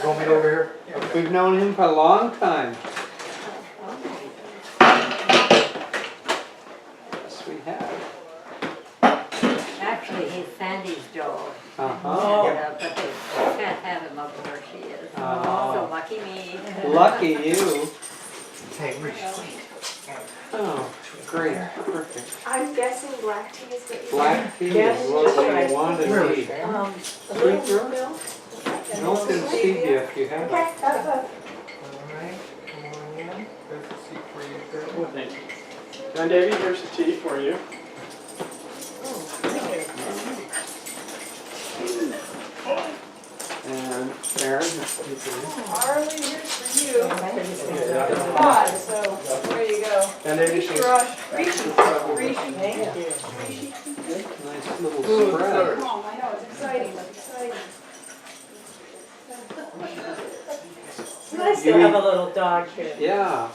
Want me over here? We've known him for a long time. Yes, we have. Actually, he's Sandy's dog. Uh-huh. But they can't have him up where she is. Oh. So lucky me. Lucky you. Hey, Reese. Oh, great, perfect. I'm guessing black tea is what you Black tea Yes, is what just we right. want to Really? eat. A Sweet little girl? milk. Milk and stevia if you have it. Okay, All right, come on in. There's a seat for you, girl. Well, thank you. John Davy, here's the tea for you. And Aaron, Harley, here's for you. Five, so there you go. John Davy, Rishi, she's Rush, Rishi. Thank you. nice little spread. Come on, I know, it's exciting, it's exciting. It's nice to have a little dog here. Yeah.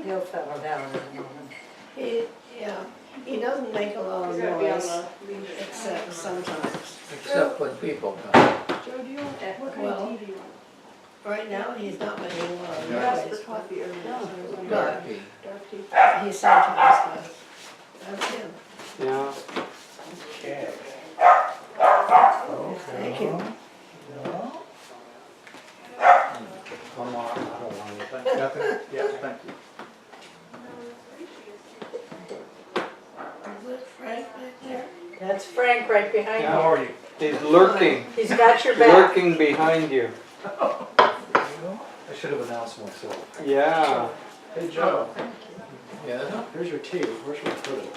He'll settle down in a moment. He doesn't make a lot of He's gonna be on noise, the leash. except sometimes. Except when people come. Joe, do you want, what kind Well, of tea do you want? Right now, he's not making a lot of You asked for noise, coffee earlier, so I was wondering. Dark tea. Dark tea. he sometimes does. That's him. Yeah. Okay. Thank you. One more, I don't want anything. Nothing? Yeah, thank you. Is it Frank right there? That's Frank right behind How you. are you? He's lurking, He's got your back. lurking behind you. I should have announced myself. Yeah. Hey, Joe, Yeah? here's your tea. Where should we put it?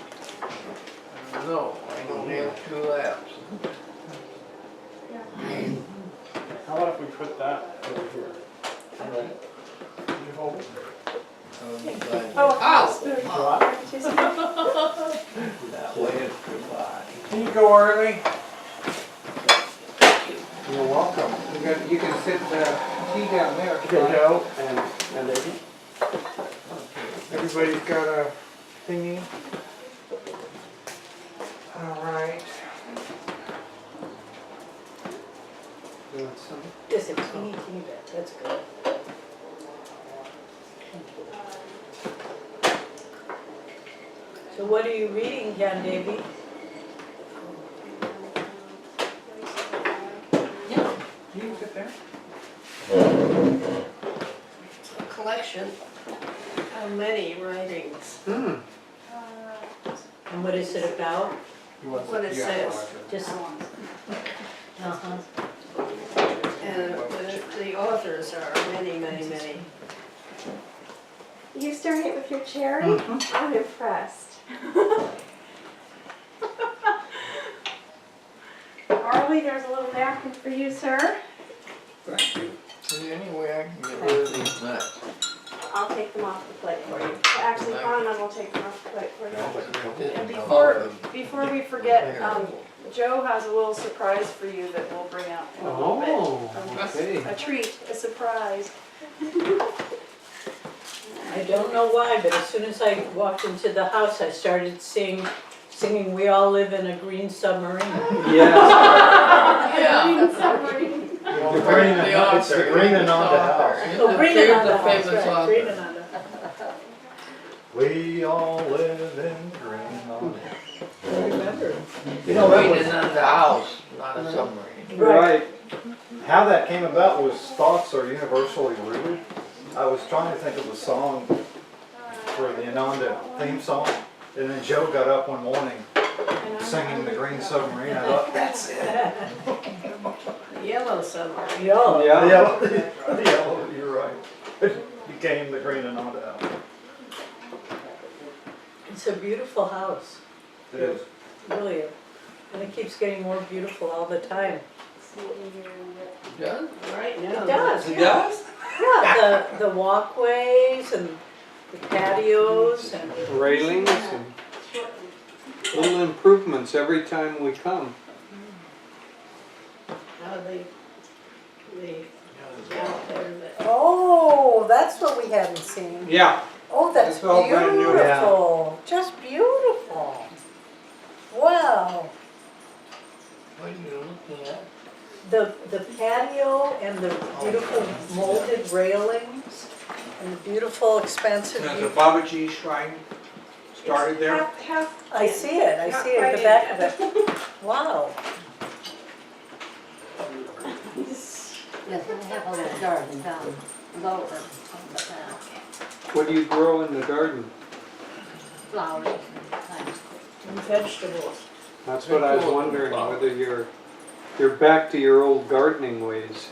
No, I don't have 2 laps. How about if we put that over here? All right. Can you hold it? Oh, That way it's goodbye. Can you go early? You're welcome. You can sit the tea down there. Okay, Joe. And Davy? Everybody's got a thingy? All right. You want some? Just a teeny, teeny bit. That's good. So what are you reading, John Davy? You can sit there. A collection of many writings. Hmm. And what is it about? What it says. Just. Uh-huh. And the authors are many, many, many. you starting it with your cherry? I'm impressed. Harley, there's a little napkin for you, sir. Thank you. Is there any way I can get rid of these nuts? I'll take them off the plate for you. Actually, Ananda will take them off the plate for you. And before we forget, Joe has a little surprise for you that we'll bring out in a little bit. Oh, okay. A treat, a surprise. I don't know why, but as soon as I walked into the house, I started singing "We All Live in a Green Submarine." Yes. Yeah. Submarine. The green and it's the green and on the house. Oh, Green Ananda, The that's famous right, Green author. Ananda. We all live in green on I remember. You know, that Green was, is on the house, not a submarine. Right. how that came about was thoughts are universally rooted. I was trying to think of a song for the Ananda theme song, and then Joe got up one morning singing the Green Submarine. I thought, that's it. The Yellow Submarine. Yeah. The Yeah. yellow, the yellow, you're right. It became the Green Ananda album. It's a beautiful house, It is. really. And it keeps getting more beautiful all the time. Done? Right now. It does. It does? Yeah, the walkways and the patios and. Railings and little improvements every time we come. The out there that Oh, that's what we haven't seen. Yeah. Oh, that's It's all brand new. beautiful. Just beautiful. Wow. What are you looking at? The the patio and the beautiful molded railings and the beautiful expansive Now, the view. Babaji shrine started there? I see it at the back of it. Wow. Yes, I have a little garden down lower on the path. What do you grow in the garden? Flowers and plants. And vegetables. That's what I was wondering, whether you're back to your old gardening ways.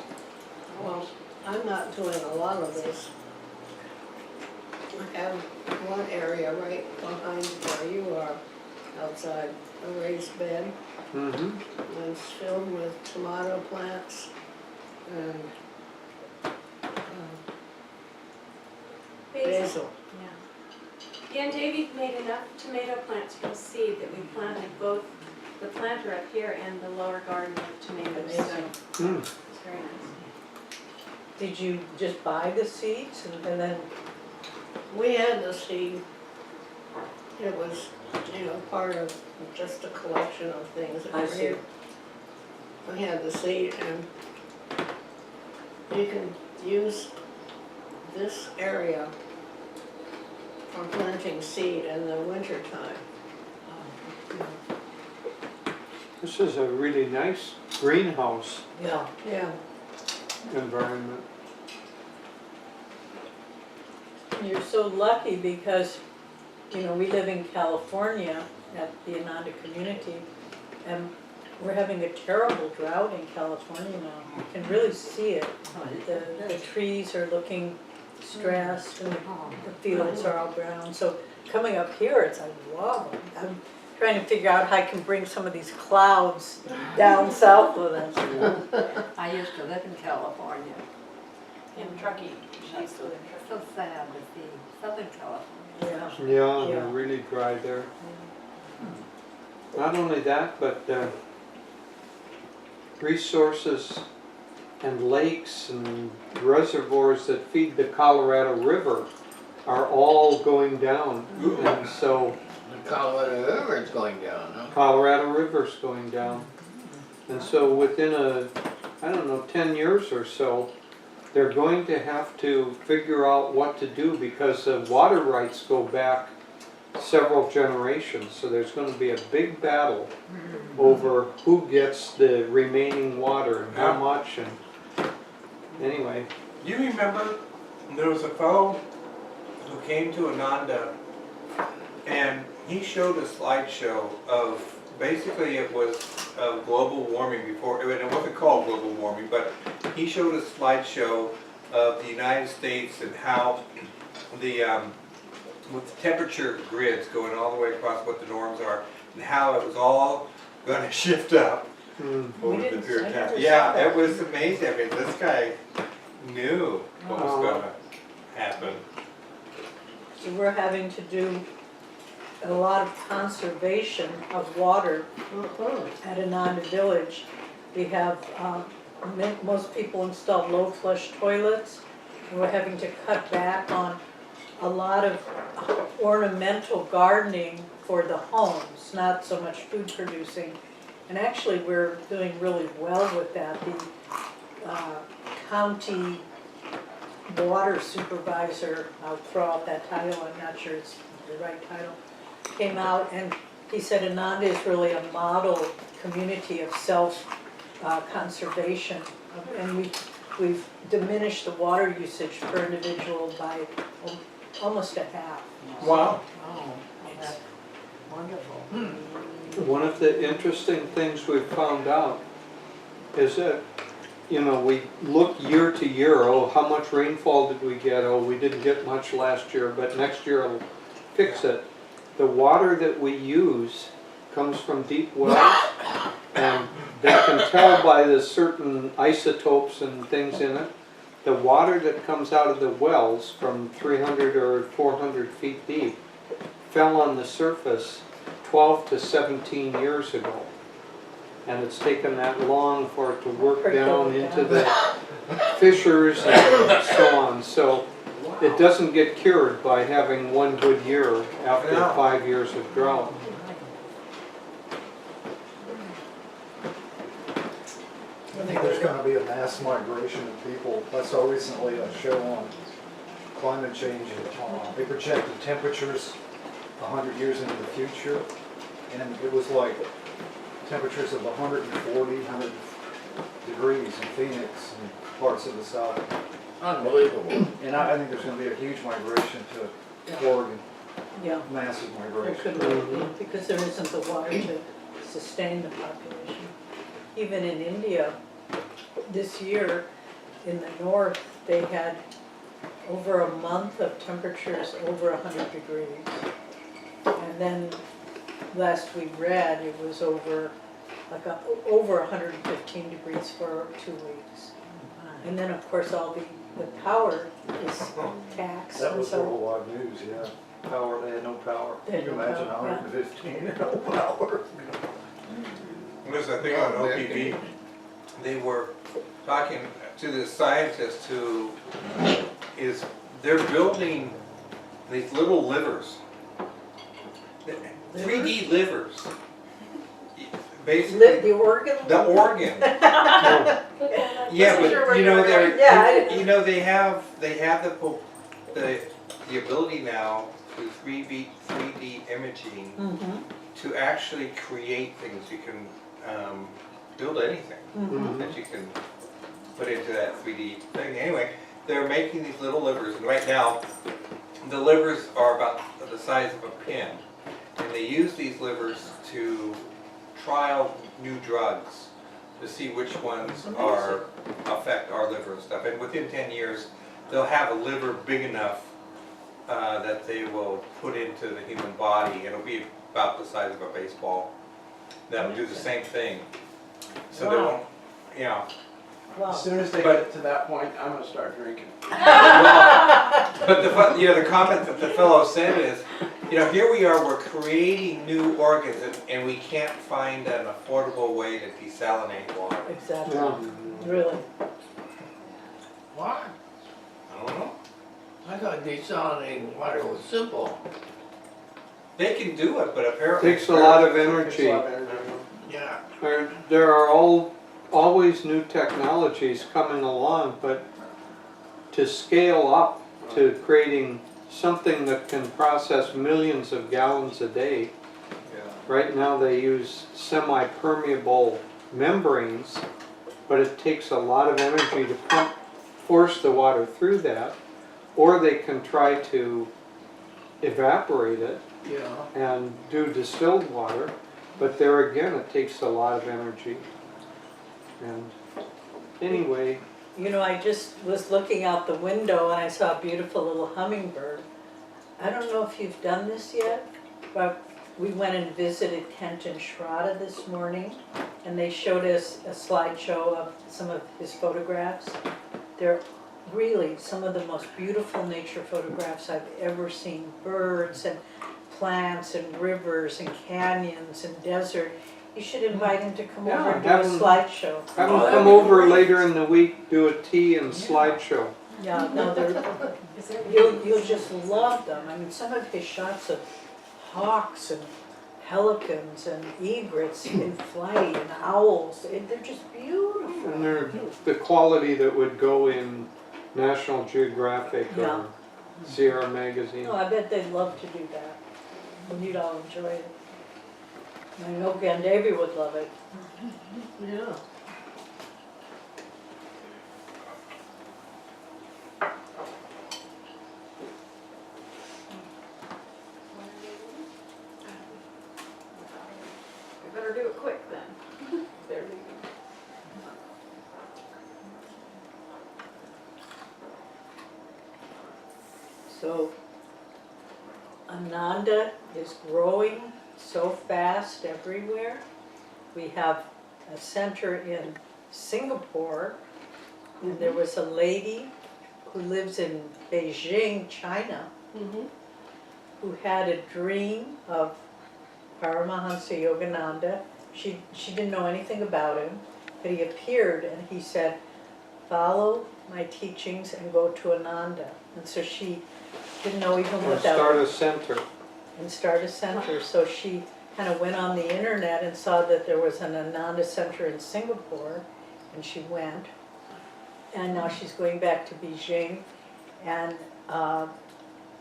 Well, I'm not doing a lot of this. I have one area right behind where you are, outside, a raised bed. Mm-hmm. And it's filled with tomato plants and basil. Yeah, and Davey made enough tomato plants from seed that we planted both the planter up here and the lower garden with tomatoes, so Mm. it's very nice. Did you just buy the seeds and then, We had the seed. It was, part of just a collection of things that I were see. here. We had the seed and you can use this area for planting seed in the winter time. This is a really nice greenhouse yeah. Yeah. environment. You're so lucky because, we live in California at the Ananda community, and we're having a terrible drought in California now. You can really see it. The trees are looking stressed and the fields are all brown. So coming up here, it's like, wow. I'm trying to figure out how I can bring some of these clouds down south with us. I used to live in California. And Truckee, she used to live in Truckee. So sad to see Southern California. Yeah. Yeah, they're Yeah. really dry there. Not only that, but resources and lakes and reservoirs that feed the Colorado River are all going down. And so The Colorado River is going down, huh? Colorado River's going down. And so within 10 years or so, they're going to have to figure out what to do because the water rights go back several generations. So there's going to be a big battle over who gets the remaining water and how much. And anyway, You remember, there was a fellow who came to Ananda and he showed a slideshow of, basically it was global warming before, it wasn't called global warming, but he showed a slideshow of the United States and how with the temperature grids going all the way across what the norms are, and how it was all going to shift up over the period of time. Yeah, it was amazing. I mean, this guy knew what was going to happen. So we're having to do a lot of conservation of water at Ananda Village. We have, most people install low flush toilets, and we're having to cut back on a lot of ornamental gardening for the homes, not so much food producing. And actually, we're doing really well with that. The county water supervisor, I'll throw out that title, I'm not sure it's the right title, came out and he said Ananda is really a model community of self-conservation. And we've diminished the water usage per individual by almost a half. Wow. Oh, that's wonderful. one of the interesting things we've found out is that, we look year to year, how much rainfall did we get? Oh, we didn't get much last year, but next year it'll fix it. The water that we use comes from deep wells, and they can tell by the certain isotopes and things in it. The water that comes out of the wells from 300 or 400 feet deep fell on the surface 12 to 17 years ago. And it's taken that long for it to work down into the fissures and so on. So it doesn't get cured by having one good year after 5 years of drought. I think there's gonna be a mass migration of people. I saw recently a show on climate change. They projected temperatures 100 years into the future, and it was like temperatures of 140, 100 degrees in Phoenix and parts of the South. Unbelievable. And I think there's going to be a huge migration to Oregon, Yeah, massive it migration. could really be, because there isn't the water to sustain the population. Even in India, this year, in the north, they had over a month of temperatures over 100 degrees. And then, last we read, it was over, over 115 degrees for 2 weeks. And then, of course, all the power is taxed, That and was so, worldwide news, yeah. Power, they had no power. They had You can no imagine power, yeah. 115, no power. There's a thing on OPV, they were talking to the scientist who they're building these little livers. 3D livers. Basically, the organ? the organ. Yeah, Wasn't sure but where you you know were they're, going. Yeah, I didn't- you know they have the ability now through 3D imaging Mhm, to actually create things. You can build anything mhm. that you can put into that 3D thing. Anyway, they're making these little livers, and right now the livers are about the size of a pin, and they use these livers to trial new drugs to see which ones affect our liver and stuff. And within 10 years, they'll have a liver big enough that they will put into the human body. It'll be about the size of a baseball. That'll do the same thing. So they Wow. won't, yeah. Wow. As soon as they But- get to that point, I'm gonna start drinking. But the comment that the fellow said is, here we are, we're creating new organs, and we can't find an affordable way to desalinate water. Exactly, Yeah. really. Why? I don't know. I thought desalinating water was simple. They can do it, but apparently. Takes a lot of Takes energy. a lot of energy. Yeah. There are always new technologies coming along, but to scale up to creating something that can process millions of gallons a day, right now they use semi-permeable membranes, but it takes a lot of energy to force the water through that, or they can try to evaporate it Yeah. and do distilled water, but there again, it takes a lot of energy. And anyway, You know, I just was looking out the window and I saw a beautiful little hummingbird. I don't know if you've done this yet, but we went and visited Kent and Schroeder this morning, and they showed us a slideshow of some of his photographs. They're really some of the most beautiful nature photographs I've ever seen. Birds and plants and rivers and canyons and desert. You should invite him to come Yeah, over and do have a him- slideshow. have Oh, them that'd come be over great. later in the week, do a tea and slideshow. Yeah, no, they're, Is there- you'll just love them. I mean, some of his shots of hawks and pelicans and egrets in flight and owls, they're just beautiful. And they're the quality that would go in National Geographic Yeah. or Sierra Magazine. No, I bet they'd love to do that. And you'd all enjoy it. I know Devi would love it. Yeah. We better do it quick then. They're leaving. So Ananda is growing so fast everywhere. We have a center in Singapore, and there was a lady who lives in Beijing, China, Mm-hmm. who had a dream of Paramahansa Yogananda. She didn't know anything about him, but he appeared and he said, "Follow my teachings and go to Ananda." And so she didn't know even Or what that start was. a center. And start a center. So she kind of went on the internet and saw that there was an Ananda center in Singapore, and she went. and now she's going back to Beijing. And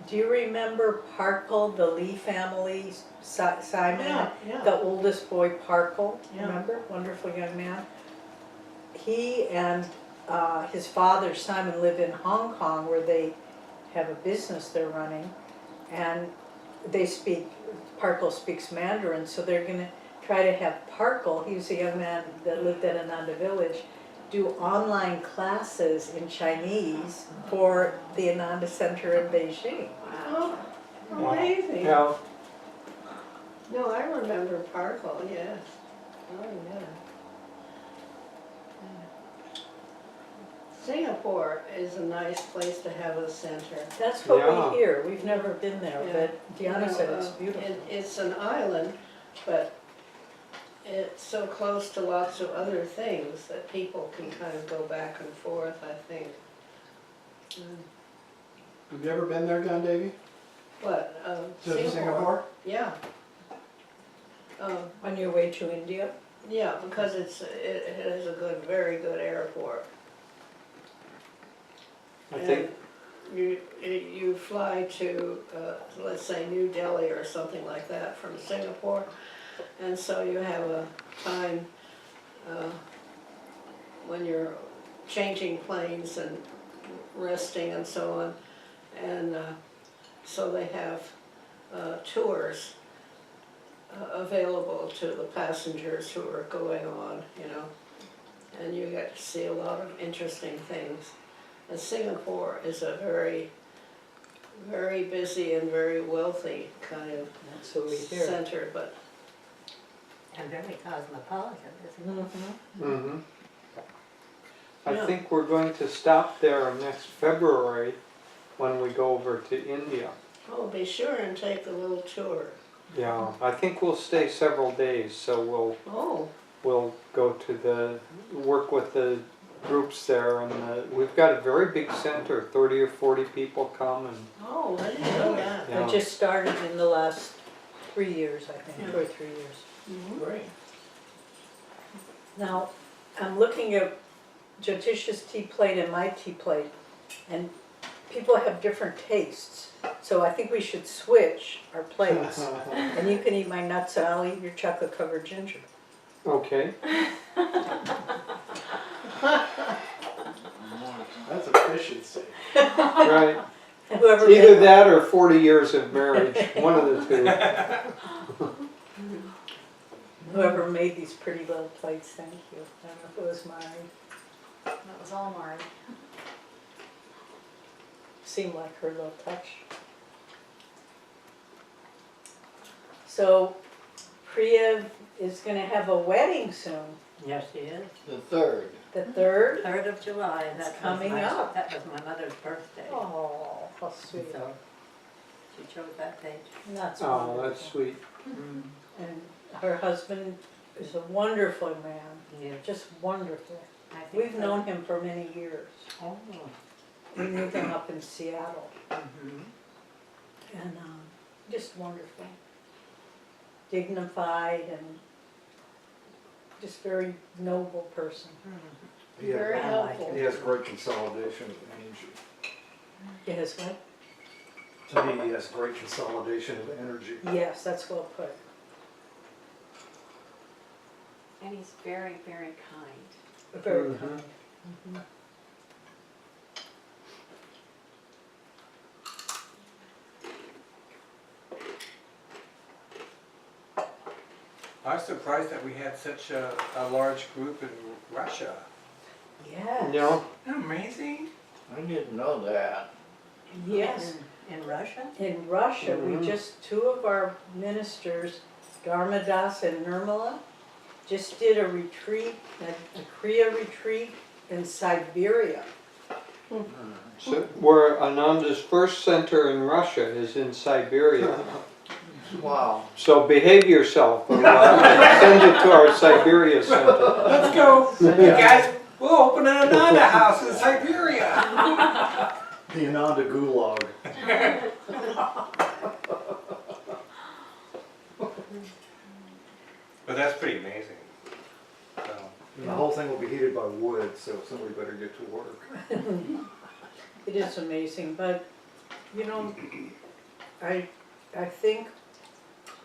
do you remember Parkle, the Lee family, Simon? Yeah. The oldest boy, Parkle, Yeah. remember? Wonderful young man. He and his father, Simon, live in Hong Kong where they have a business they're running. And Parkle speaks Mandarin, so they're gonna try to have Parkle, he was a young man that lived at Ananda Village, do online classes in Chinese for the Ananda Center in Beijing. Oh, amazing. Yeah, No, I remember Parkle, yes. Oh, yeah. Singapore is a nice place to have a center. That's what Yeah. we hear, we've never been there, Yeah. but Deanna said it's You know, beautiful. It's an island, but it's so close to lots of other things that people can kind of go back and forth, I think. Have you ever been there, John Davy? What, To Singapore? Yeah. On your way to India? Yeah, because it has a very good airport. I think, And you fly to, let's say, New Delhi or something like that from Singapore, and so you have a time when you're changing planes and resting and so on, and so they have tours available to the passengers who are going on, you know, and you get to see a lot of interesting things. And Singapore is a very, very busy and very wealthy kind of That's what we hear. center, but And very cosmopolitan, isn't it? Mhm. I Yeah. think we're going to stop there next February when we go over to India. oh, be sure and take a little tour. Yeah, I think we'll stay several days, so Oh, we'll go to work with the groups there, and we've got a very big center, 30 or 40 people come, and oh, I didn't know that. Yeah. They just started in the last 3 years, I think, 2 or 3 years. Great. Now, I'm looking at Jyotish's tea plate and my tea plate, and people have different tastes. So I think we should switch our plates. And you can eat my nuts and I'll eat your chocolate covered ginger. okay. That's efficiency. Right. And whoever Either made, that or 40 years of marriage, one of the two. whoever made these pretty little plates, thank you. I don't know if it was mine. That was all Mari. Seemed like her little touch. So Priya is gonna have a wedding soon, Yes, she is. The third. the 3rd. 3rd of July, It's that was coming up. That was my mother's birthday. Oh, how sweet. So she chose that date. That's Oh, wonderful. that's sweet. And her husband is a wonderful man, Yes. just wonderful. I think We've so. known him for many years. Oh. We knew him up in Seattle, Mhm. and just wonderful. Dignified and just very noble person. He has, Very I like helpful. he has great consolidation of energy. Yes, what? To me, he has great consolidation of energy. Yes, that's well put. And he's very, very kind. Very Mhm. kind. Mhm. I was surprised that we had such a large group in Russia. Yes. You know, Isn't that amazing? I didn't know that. Yes. In Russia? In Russia, Mhm. we just, 2 of our ministers, Dharmadas and Nirmala, just did a retreat, a Kriya retreat in Siberia. so where Ananda's first center in Russia is in Siberia. Wow. So behave yourself, or we'll send you to our Siberia center. Let's go. You guys, we'll open an Ananda house in Siberia. The Ananda Gulag. But that's pretty amazing. So, And the whole thing thing will be heated by wood, so somebody better get to work. It is amazing, but, you know, I think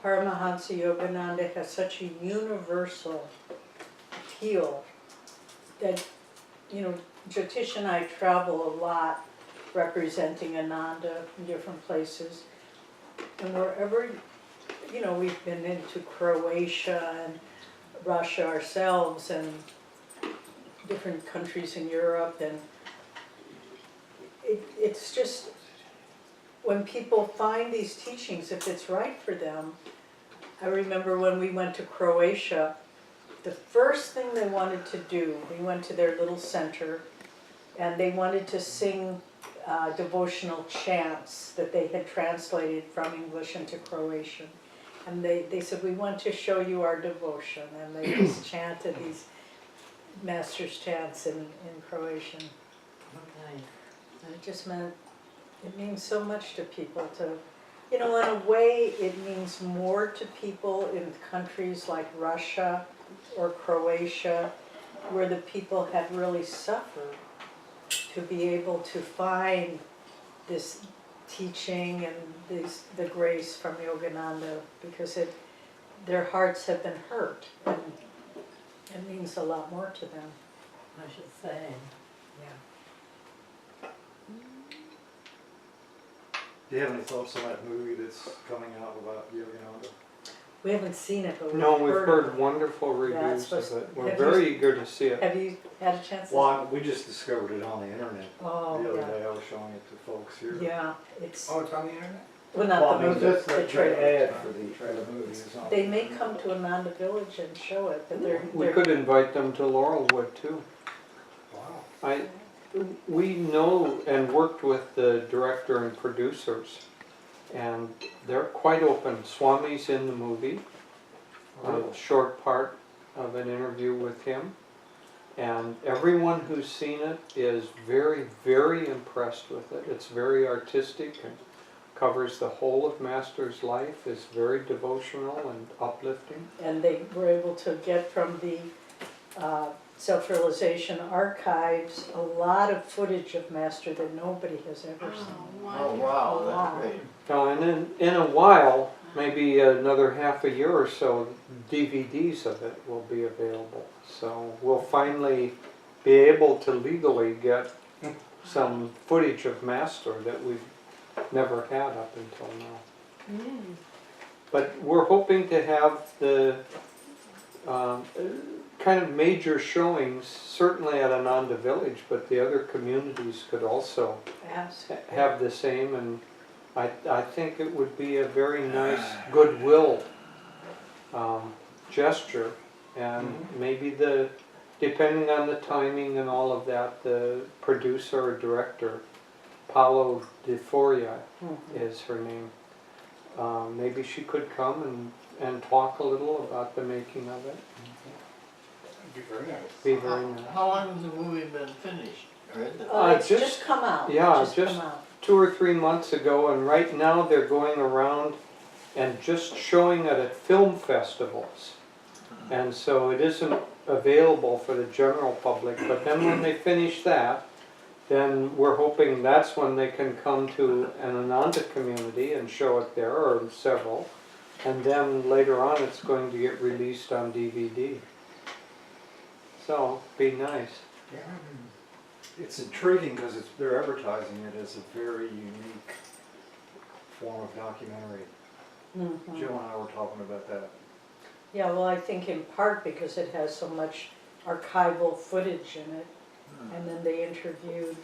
Paramahansa Yogananda has such a universal appeal that, you know, Jyotish and I travel a lot representing Ananda in different places. And wherever, you know, we've been into Croatia and Russia ourselves and different countries in Europe, and it's just, when people find these teachings, if it's right for them. I remember when we went to Croatia, the first thing they wanted to do, we went to their little center, and they wanted to sing devotional chants that they had translated from English into Croatian. And they said, we want to show you our devotion. And they just chanted these master's chants in Croatian. Okay. And it just meant, it means so much to people to, you know, in a way it means more to people in countries like Russia or Croatia, where the people had really suffered, to be able to find this teaching and the grace from Yogananda, because their hearts have been hurt, and it means a lot more to them. I should say. Do you have any thoughts on that movie that's coming out about Yogananda? We haven't seen it, but we've No, we've heard heard wonderful Yeah, it's reviews supposed of it. to- We're have very you- eager to see it. Have you had a chance to? Well, we just discovered it on the internet. Oh, The other yeah. day I was showing it to folks here. Yeah, it's, Oh, it's on the internet? well, Well, not I the mean, movie, just the the trailer. ad for the movie is on. They may come to Ananda Village and show it, but We they're, could invite them to Laurelwood too. Wow. We know and worked with the director and producers, and they're quite open. Swami's in the movie, a short part of an interview with him. And everyone who's seen it is very, very impressed with it. It's very artistic and covers the whole of Master's life, is very devotional and uplifting. and they were able to get from the Self-Realization archives a lot of footage of Master that nobody has ever seen. Oh, wow, Wow. that's great. Now, and in a while, maybe another half a year or so, DVDs of it will be available. So we'll finally be able to legally get some footage of Master that we've never had up until now. But we're hoping to have the kind of major showings, certainly at Ananda Village, but the other communities could also Ask. have the same, and I think it would be a very nice goodwill gesture, and maybe depending on the timing and all of that, the producer or director, Paolo Di Foria is her name, maybe she could come and talk a little about the making of it. That'd be very nice. Be very nice. How long has the movie been finished? Or is it? It's just- just come out. yeah, Just just- come out. 2 or 3 months ago, and right now they're going around and just showing it at film festivals. And so it isn't available for the general public, but then when they finish that, then we're hoping that's when they can come to an Ananda community and show it there, or several. And then later on it's going to get released on DVD. So, be nice. It's intriguing because they're advertising it as a very unique form of documentary. Mhm. Joe and I were talking about that. Yeah, well, I think in part because it has so much archival footage in it, and then they interviewed,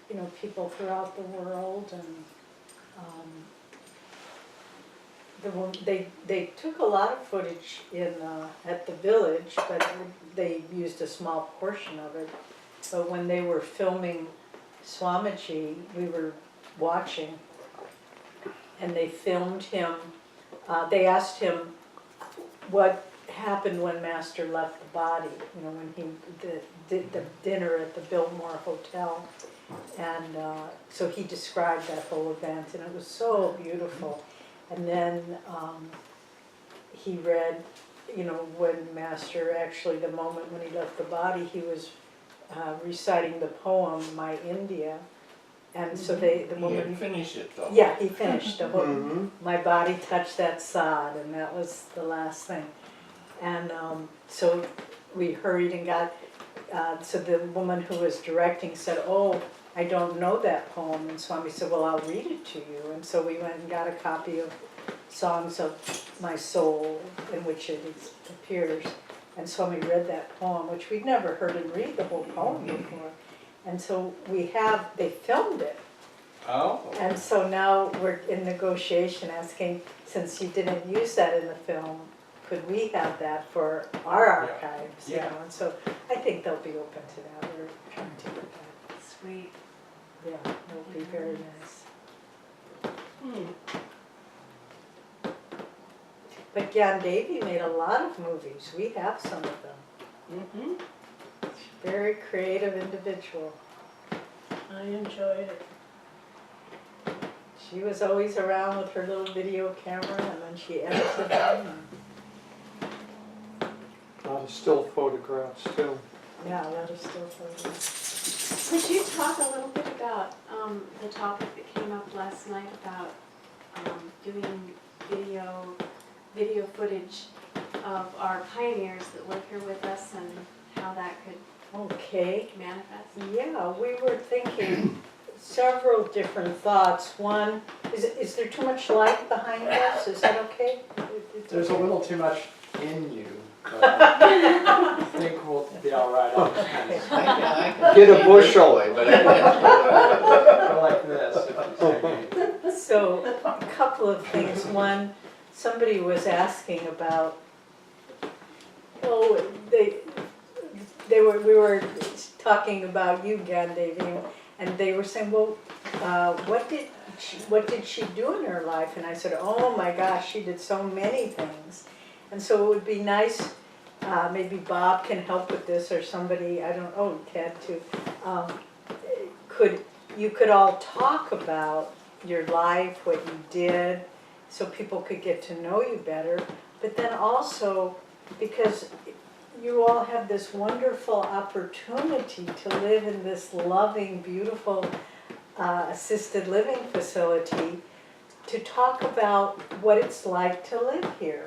you know, people throughout the world, and they took a lot of footage in at the village, but they used a small portion of it. But when they were filming Swamiji, we were watching, and they filmed him. They asked him what happened when Master left the body, you know, when he did the dinner at the Biltmore Hotel. And so he described that whole event, and it was so beautiful. And then he read you know, when Master, actually the moment when he left the body, he was reciting the poem, My India. And so the He woman, didn't finish it though. yeah, he finished the whole, Mhm. my body touched that sod, and that was the last thing. And so we hurried and got, so the woman who was directing said, oh, I don't know that poem. And Swami said, well, I'll read it to you. And so we went and got a copy of Songs of My Soul, in which it appears. And Swami read that poem, which we'd never heard him read the whole poem before. And so they filmed it. Oh. And so now we're in negotiation asking, since you didn't use that in the film, could we have that for our archives? You Yeah. know? And so I think they'll be open to that. We're trying to get that. Sweet. Yeah, it'll be very nice. But Gyan Devi made a lot of movies. We have some of them. Very creative individual. I enjoyed it. She was always around with her little video camera, and then she edited them. A lot of still photographs too. Yeah, that is still photos. Could you talk a little bit about the topic that came up last night about doing video footage of our pioneers that live here with us and how that could Okay. manifest? Yeah, we were thinking several different thoughts. One, is there too much light behind us? Is that okay? There's a little too much in you, but I think we'll be all right. I'll just kind of I can Get a see bushel. this way, but I go like this. If you see me. So, a couple of things. One, somebody was asking about, oh, we were talking about you, Gyan Devi, and they were saying, well, what did she do in her life? And I said, oh my gosh, she did so many things. And so it would be nice, maybe Bob can help with this, or somebody, I don't, oh, Ted too. You could all talk about your life, what you did, so people could get to know you better. But then also, because you all have this wonderful opportunity to live in this loving, beautiful assisted living facility, to talk about what it's like to live here.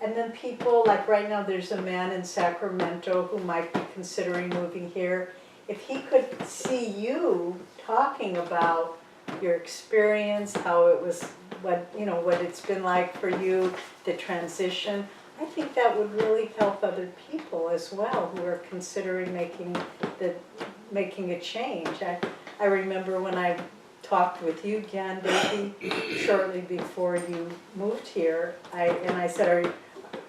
And then people, like right now there's a man in Sacramento who might be considering moving here. If he could see you talking about your experience, how it was, what it's been like for you, the transition, I think that would really help other people as well who are considering making a change. I remember when I talked with you, Gyan Devi, shortly before you moved here, and I said,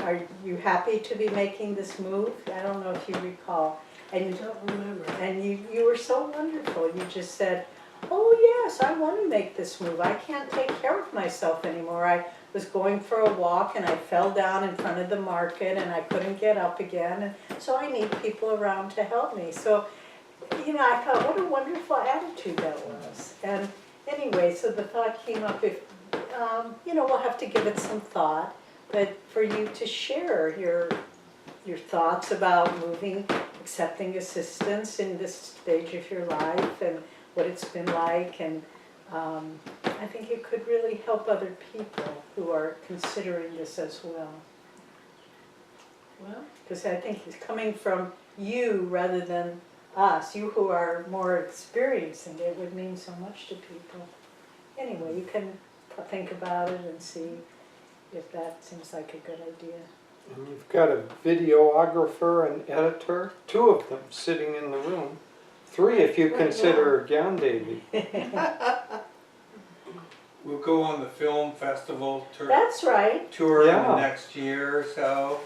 are you happy to be making this move? I don't know if you recall. And I don't remember. And you were so wonderful. You just said, oh yes, I want to make this move. I can't take care of myself anymore. I was going for a walk and I fell down in front of the market and I couldn't get up again. And so I need people around to help me. So, I thought, what a wonderful attitude that was. And anyway, so the thought came up, if, we'll have to give it some thought, but for you to share your thoughts about moving, accepting assistance in this stage of your life and what it's been like, and I think it could really help other people who are considering this as well. Well, Because I think it's coming from you rather than us, you who are more experiencing it, would mean so much to people. Anyway, you can think about it and see if that seems like a good idea. And you've got a videographer and editor, 2 of them sitting in the room. 3 if you consider Gyan Devi. We'll go on the film festival tour That's right. in Yeah. the next year or so.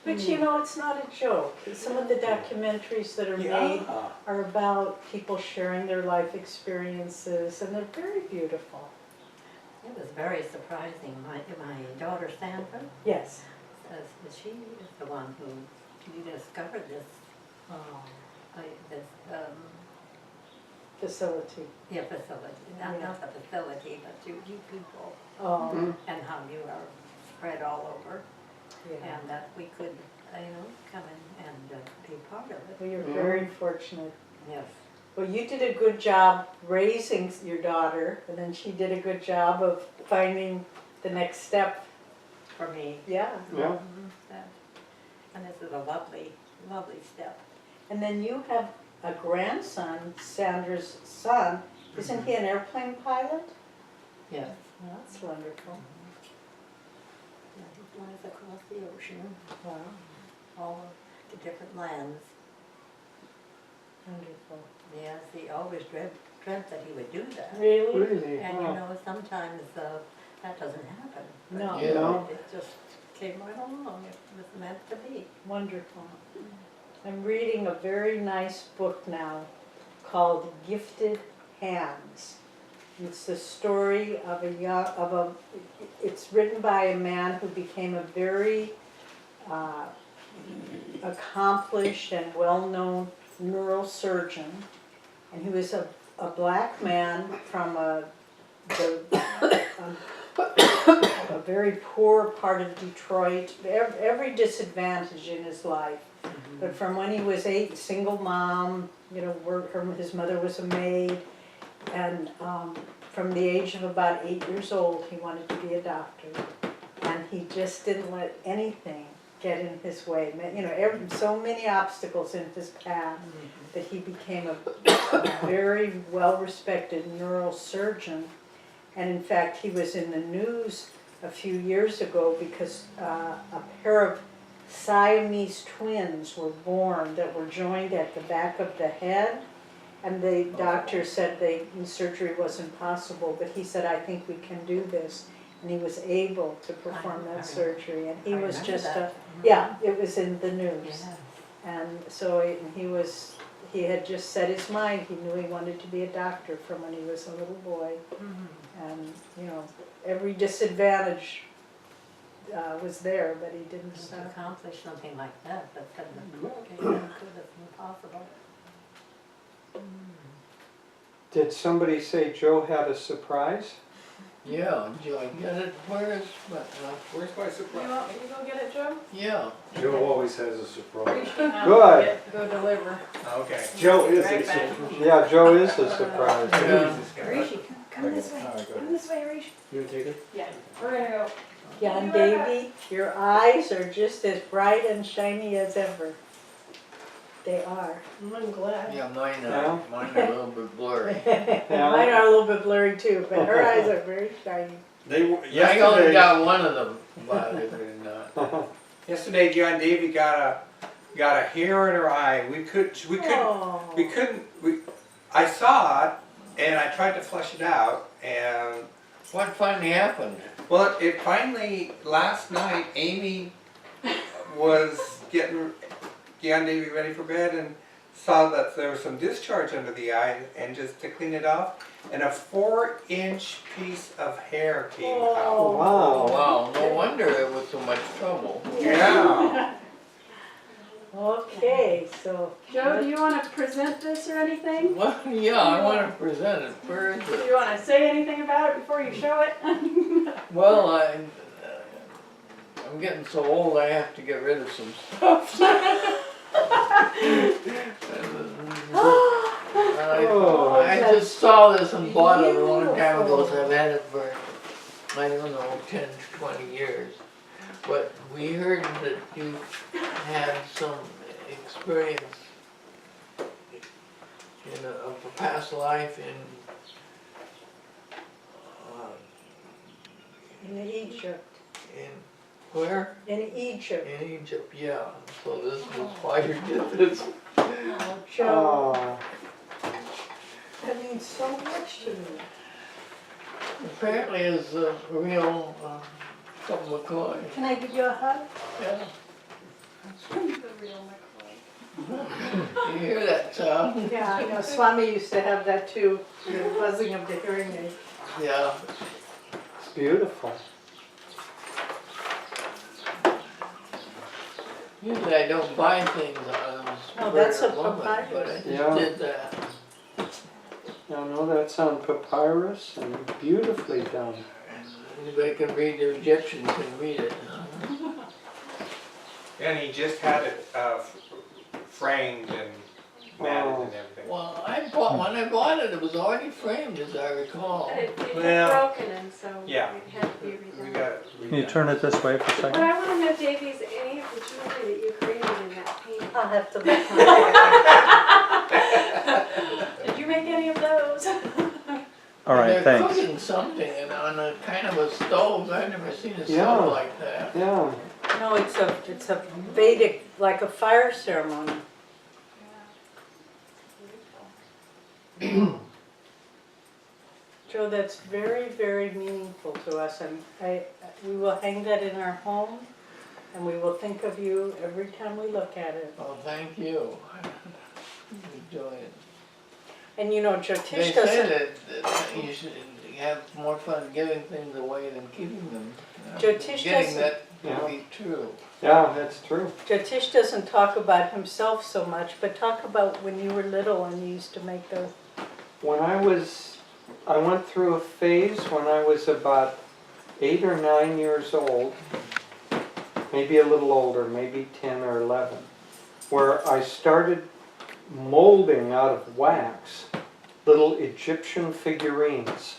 But it's not a joke. Some of the documentaries that are made are about people sharing their life experiences, and they're very beautiful. It was very surprising. My daughter Sandra, Yes. she is the one who discovered this Facility. facility. Not the facility, but you people, Oh. and how you are spread all over. Yeah. and that we could, come and be part of it. Well, you're Yeah. very fortunate. Yes. Well, you did a good job raising your daughter, and then she did a good job of finding the next step. For me. Yeah. Yeah. Mhm, that- And this is a lovely, lovely step. And then you have a grandson, Sandra's son. Isn't he an airplane pilot? Yes. Well, that's wonderful. Yeah, he flies across the ocean, Wow, all of the different lands. wonderful. Yes, he always dreamt that he would do that. Really? Really? And Wow. sometimes that doesn't happen. But No. Yeah. It just came right along, it was meant to be. Wonderful. I'm reading a very nice book now called Gifted Hands. It's the story of it's written by a man who became a very accomplished and well-known neurosurgeon. And he was a black man from a very poor part of Detroit, every disadvantage in his life. But from when he was 8, single mom, his mother was a maid, and from the age of about 8 years old, he wanted to be a doctor. And he just didn't let anything get in his way. So many obstacles in his path that he became a very well-respected neurosurgeon. And in fact, he was in the news a few years ago because a pair of Siamese twins were born that were joined at the back of the head. And the doctor said the surgery wasn't possible, but he said, I think we can do this. And he was able to perform that surgery. And he was just it was in the news. Yeah. And so he had just set his mind, he knew he wanted to be a doctor from when he was a little boy. And, every disadvantage was there, but he didn't To stop. accomplish something like that, that couldn't have been possible. Did somebody say Joe had a surprise? Yeah, did I get it? Where's Where's my You surprise? want me to go get it, Joe? yeah. Joe always has a surprise. Good. Go deliver. Okay. Joe is Right a back. surprise. Yeah, Joe is a surprise. Yeah. Rishi, come this way. Come this way, Rishi. You take it? Yeah, we're gonna go. Yeah, and Davy, your eyes are just as bright and shiny as ever. They are. I'm glad. Yeah, mine Yeah. are a little bit blurry. Mine are a little bit blurry too, but her eyes are very shiny. They were, Yeah, I only got one of them, believe it or not. yesterday, John Davy got a hair in her eye. Oh. I saw it and I tried to flush it out, and What finally happened? well, it finally, last night, Amy was getting John Davy ready for bed and saw that there was some discharge under the eye, and just to clean it off, and a 4-inch piece of hair came out. Oh. Wow. Wow, no wonder it was so much trouble. Yeah. Okay, so. Joe, do you wanna present this or anything? Well, yeah, I want to present it. Where is Do it? you wanna say anything about it before you show it? Well, I'm getting so old I have to get rid of some stuff. I just saw this and bought it a long time ago, so I've had it for, I don't know, 10 to 20 years. But we heard that you had some experience in a past life In Egypt. in where? In Egypt. In Egypt, yeah. So this was why you did this. Oh, Joe, Oh, that means so much to me. Apparently it's a real from McCoy. Can I give you a hug? Yeah. The real McCoy. You hear that sound? Yeah, I know. Swami used to have that too, the buzzing of the hearing aid. Yeah. it's beautiful. Usually I don't buy things on Oh, that's a moment, but I papyrus. just Yeah. did that. Now, no, that's on papyrus and beautifully done. Anybody can read, the Egyptian can read it. And he just had it framed and matted and everything. Well, when I bought it, it was already framed, as I recall. And it was Well, broken, and so yeah. it had to be We redone. got it. Can you turn it this way for a But second? I wanna know, Davies, any of the jewelry that you created in that painting. I'll have to look. Did you make any of those? All right, They're thanks. cooking something and on a kind of a stove. I've never seen a Yeah. stove like that. Yeah. No, it's a Vedic, like a fire ceremony. Joe, that's very, very meaningful to us, and we will hang that in our home, and we will think of you every time we look at it. Oh, thank you. Enjoy it. And you know, They Jyotish say doesn't, that you should have more fun giving things away than keeping them. Jyotish Getting doesn't- that Yeah. to be true. Yeah, that's true. Jyotish doesn't talk about himself so much, but talk about when you were little and you used to make those. When I went through a phase when I was about 8 or 9 years old, maybe a little older, maybe 10 or 11, where I started molding out of wax little Egyptian figurines.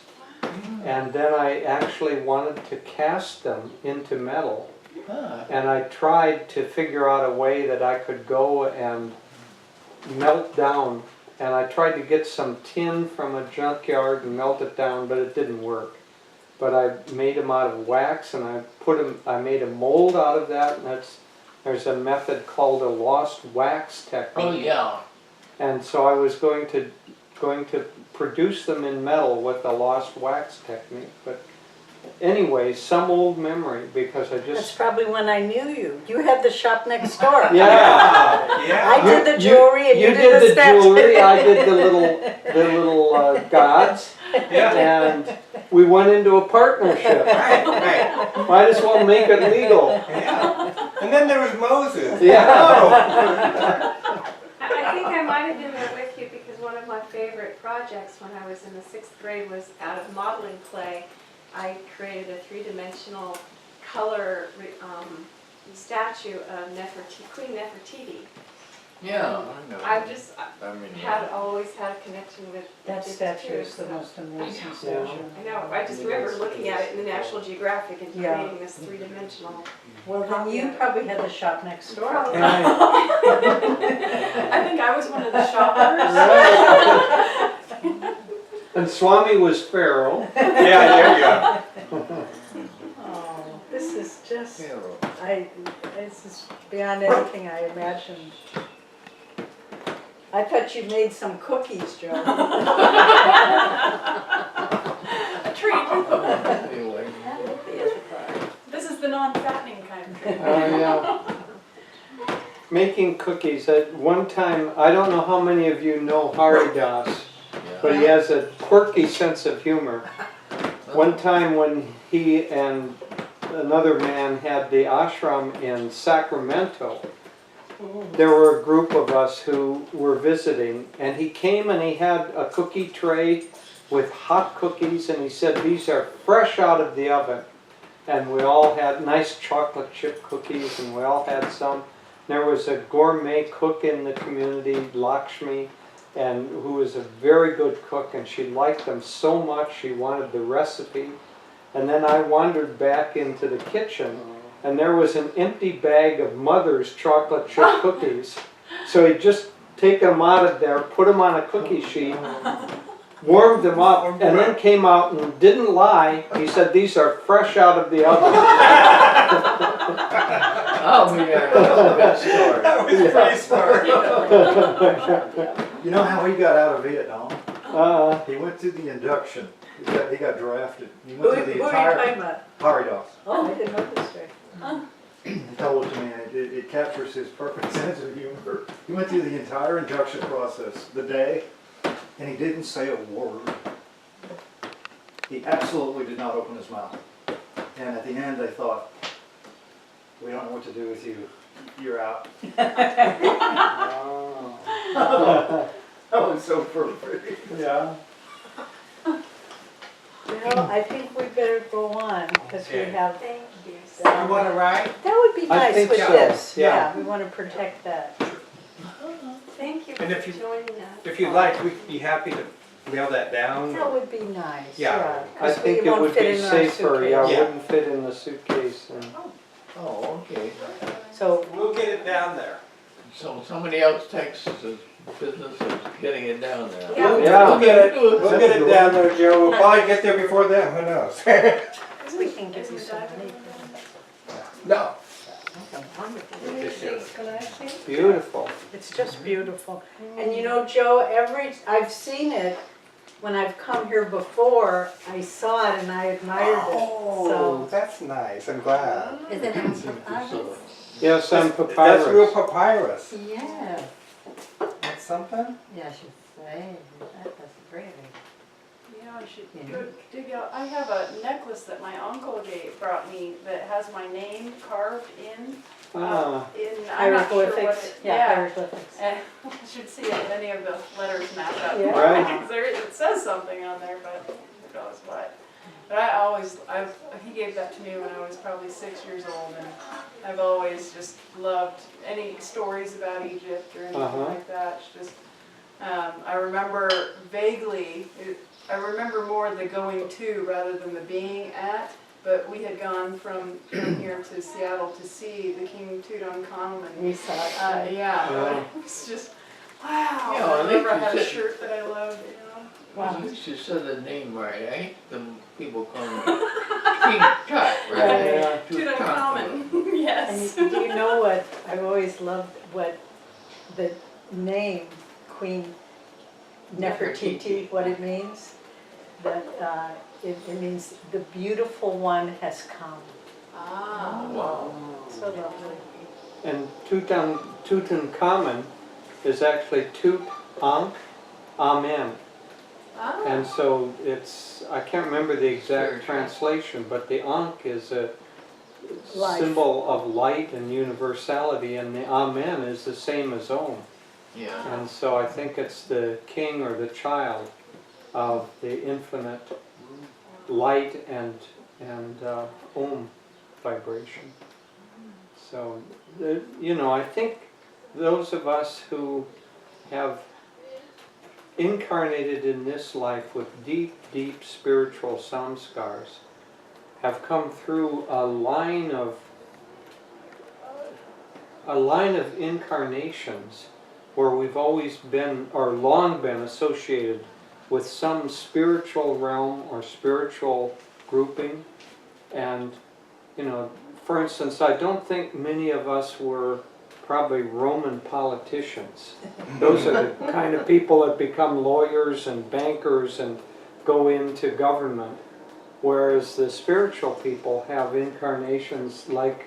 And then I actually wanted to cast them into metal. Ah, And I tried to figure out a way that I could go and melt down. And I tried to get some tin from a junkyard and melt it down, but it didn't work. But I made them out of wax, and I made a mold out of that. And there's a method called a lost wax technique. oh, yeah. And so I was going to produce them in metal with a lost wax technique. But anyway, some old memory, because I That's just probably when I knew you. You had the shop next door. yeah. Yeah. I did the jewelry and you You did the statues. jewelry. I did the little gods, Yeah. and we went into a partnership. Right, right. Might as well make it legal. Yeah. And then there was Moses. Yeah. Oh. I think I might have been there with you because one of my favorite projects when I was in the 6th grade was out of modeling clay. I created a 3-dimensional color statue of Queen Nefertiti. Yeah, I know. I've just I mean, always had a connection with That Egypt, statue too, is the so- most amazing I statue. I know, I just remember looking at it in the National Geographic and Yeah. creating this 3-dimensional. Well, then you probably had the shop next door. Probably. Right. I think I was one of the shoppers. Right. And Swami was Pharaoh. Yeah, there you go. Oh, this is just, Pharaoh. this is beyond anything I imagined. I thought you made some cookies, Joe. A treat. Anyway. That would be a surprise. This is the non-fattening kind of treat. Yeah. Making cookies. At one time, I don't know how many of you know Haridas, but he has a quirky sense of humor. One time when he and another man had the ashram in Sacramento, there were a group of us who were visiting, and he came and he had a cookie tray with hot cookies, and he said, "These are fresh out of the oven." And we all had nice chocolate chip cookies, and we all had some. There was a gourmet cook in the community, Lakshmi, and who was a very good cook, and she liked them so much she wanted the recipe. And then I wandered back into the kitchen, and there was an empty bag of Mother's chocolate chip cookies. So he'd just take them out of there, put them on a cookie sheet, warmed them up, and then came out and didn't lie. He said, "These are fresh out of the oven." Oh, yeah, that's a good story. That was pretty smart. You know how he got out of Vietnam? Uh, He went through the induction. He got drafted. He Who went are through you the talking entire about? Haridas. Oh, I didn't know this story. He told it to me, and it captures his perfect sense of humor. He went through the entire induction process, the day, and he didn't say a word. He absolutely did not open his mouth. And at the end, they thought, "We don't know what to do with you. You're out." wow. That was so perfect. Yeah. Well, I think we better go on, because we Okay. have, Thank you. You wanna ride? that would be I nice think with so, this. yeah. We want to protect that. Thank you And if for you- joining us. If you'd like, we'd be happy to mail that down. That would be nice, Yeah. yeah. I 'cause think we it won't would fit be in our safer, yeah, it suitcase. wouldn't fit in the suitcase and. Oh, okay. So, We'll get it down there. So somebody else takes the business of getting it down there. Yeah. Yeah. We'll get it, we'll get it down there, Joe. We'll probably get there before then, who knows? we can give you Isn't some that- money. No. Beautiful. It's just beautiful. And you know, Joe, I've seen it, when I've come here before, I saw it and I admired it, so. That's nice, I'm glad. Is it on papyrus? Yes, and That's real papyrus. papyrus. Yeah, That's something? yeah, I should say, that's pretty. Yeah, I should Yeah. go dig out. I have a necklace that my uncle brought me that has my name carved in. Ah, I'm not sure what Hieroglyphics, it. yeah, hieroglyphics. And you should see it. Many of the letters match up. Yeah. Right. It says something on there, but who knows what. But he gave that to me when I was probably 6 years old, and I've always just loved any stories about Egypt or anything like that. It's just, I remember vaguely, I remember more the going to rather than the being at. But we had gone from here to Seattle to see the King Tutankhamun. We saw it. Yeah, Oh. it was just, wow. Yeah, I at least remember I you had a said- shirt that I loved, you know. Wow. At least you said the name right. I hate them people calling me King Tut, right? Yeah. Tutankhamun, And yes. do you know what, I've always loved what the name Queen Nefertiti, what it means? That it means the beautiful one has come. Ah. Wow. So lovely. and Tutankhamun is actually Tut Ankh Amen. Ah. And so it's, I can't remember the exact translation, but the Ankh is a Life. symbol of light and universality, and the Amen is the same as Om. Yeah. And so I think it's the king or the child of the infinite light and Om vibration. So, you know, I think those of us who have incarnated in this life with deep, deep spiritual samskars have come through a line of incarnations where we've always been, or long been, associated with some spiritual realm or spiritual grouping. And, you know, for instance, I don't think many of us were probably Roman politicians. Those are the kind of people that become lawyers and bankers and go into government. Whereas the spiritual people have incarnations like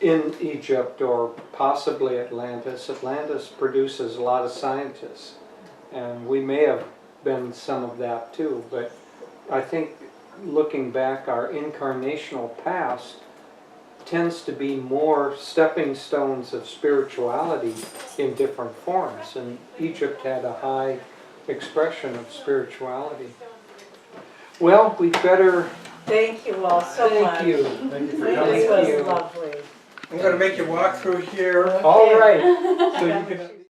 in Egypt or possibly Atlantis. Atlantis produces a lot of scientists, and we may have been some of that too. But I think looking back, our incarnational past tends to be more stepping stones of spirituality in different forms, and Egypt had a high expression of spirituality. Well, we better Thank you all so much. thank you. Thank you for This coming. Thank was you. lovely. I'm gonna make you walk through here. All right. So you can